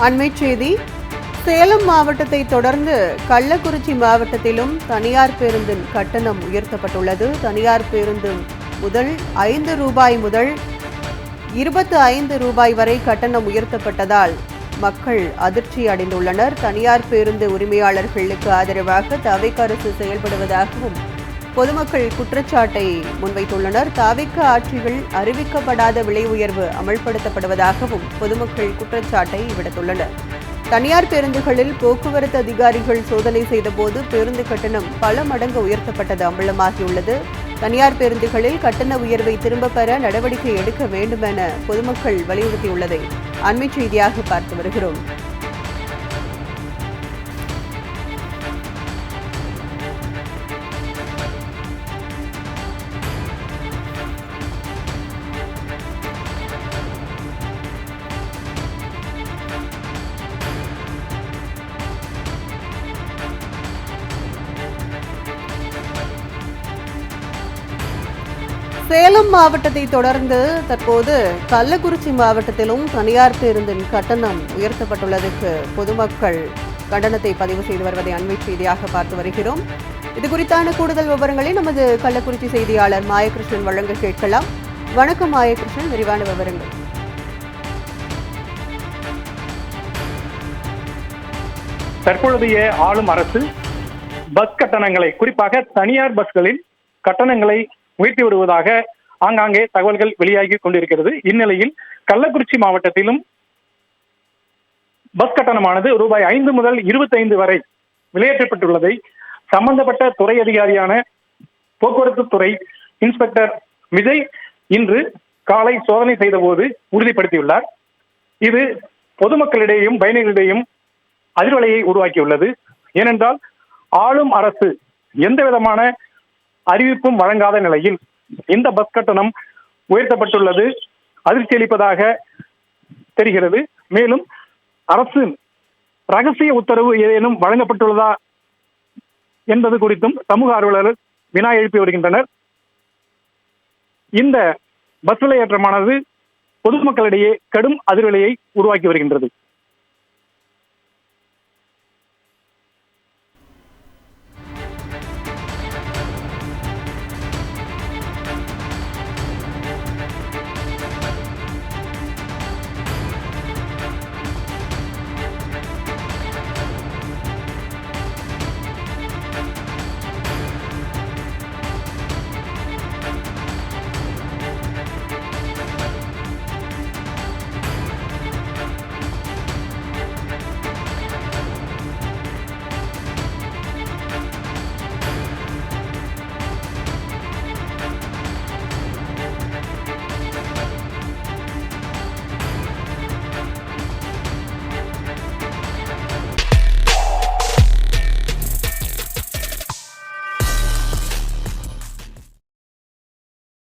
அண்மைச் செய்தி. சேலம் மாவட்டத்தை தொடர்ந்து கள்ளக்குறிச்சி மாவட்டத்திலும் தனியார் பேருந்தின் கட்டணம் உயர்த்தப்பட்டுள்ளது. தனியார் பேருந்து முதல் ரூபாய் 5 முதல் ரூபாய் 25 வரை கட்டணம் உயர்த்தப்பட்டதால் மக்கள் அதிர்ச்சி அடைந்துள்ளனர். தனியார் பேருந்து உரிமையாளர்களுக்கு ஆதரவாக தவிக அரசு செயல்படுவதாகவும் பொதுமக்கள் குற்றச்சாட்டை முன்வைத்துள்ளனர். தவிக ஆட்சியில் அறிவிக்கப்படாத விலை உயர்வு அமல்படுத்தப்படுவதாகவும் பொதுமக்கள் குற்றச்சாட்டை விடுத்துள்ளனர். தனியார் பேருந்துகளில் போக்குவரத்து அதிகாரிகள் சோதனை செய்தபோது பேருந்து கட்டணம் பல மடங்கு உயர்த்தப்பட்டது அம்பலமாகியுள்ளது. தனியார் பேருந்துகளில் கட்டண உயர்வை திரும்பப் பெற நடவடிக்கை எடுக்க வேண்டும் என பொதுமக்கள் வலியுறுத்தியுள்ளதை அண்மைச் செய்தியாக பார்த்து வருகிறோம். சேலம் மாவட்டத்தை தொடர்ந்து தற்போது கள்ளக்குறிச்சி மாவட்டத்திலும் தனியார் பேருந்தின் கட்டணம் உயர்த்தப்பட்டுள்ளதற்கு பொதுமக்கள் கண்டனத்தை பதிவு செய்து வருவதை அண்மைச் செய்தியாக பார்த்து வருகிறோம். இது குறித்தான கூடுதல் விவரங்களை நமது கள்ளக்குறிச்சி செய்தியாளர் மாயகிருஷ்ணன் வழங்க கேட்கலாம். வணக்கம் மாயகிருஷ்ணன், விரிவான விவரங்கள். தற்பொழுதைய ஆளும் அரசு பஸ் கட்டணங்களை, குறிப்பாக தனியார் பஸ்களின் கட்டணங்களை உயர்த்தி விடுவதாக ஆங்காங்கே தகவல்கள் வெளியாகி கொண்டிருக்கிறது. இந்நிலையில் கள்ளக்குறிச்சி மாவட்டத்திலும் பஸ் கட்டணமானது ரூபாய் 5 முதல் 25 வரை விலையேற்றப்பட்டுள்ளதை சம்பந்தப்பட்ட துறை அதிகாரியான போக்குவரத்து துறை இன்ஸ்பெக்டர் விஜய் இன்று காலை சோதனை செய்த போது உறுதிப்படுத்தியுள்ளார். இது பொதுமக்களிடையும் பயணிகளிடையும் அதிர்வலையை உருவாக்கியுள்ளது. ஏனென்றால் ஆளும் அரசு எந்த விதமான அறிவிப்பும் வழங்காத நிலையில் இந்த பஸ் கட்டணம் உயர்த்தப்பட்டுள்ளது அதிர்ச்சி அளிப்பதாக தெரிகிறது. மேலும் அரசு ரகசிய உத்தரவு ஏதேனும் வழங்கப்பட்டுள்ளதா என்பது குறித்தும் சமூக ஆர்வலர்கள் வினா எழுப்பி வருகின்றனர். இந்த பஸ் விலையேற்றமானது பொதுமக்களிடையே கடும் அதிர்வலையை உருவாக்கி வருகின்றது.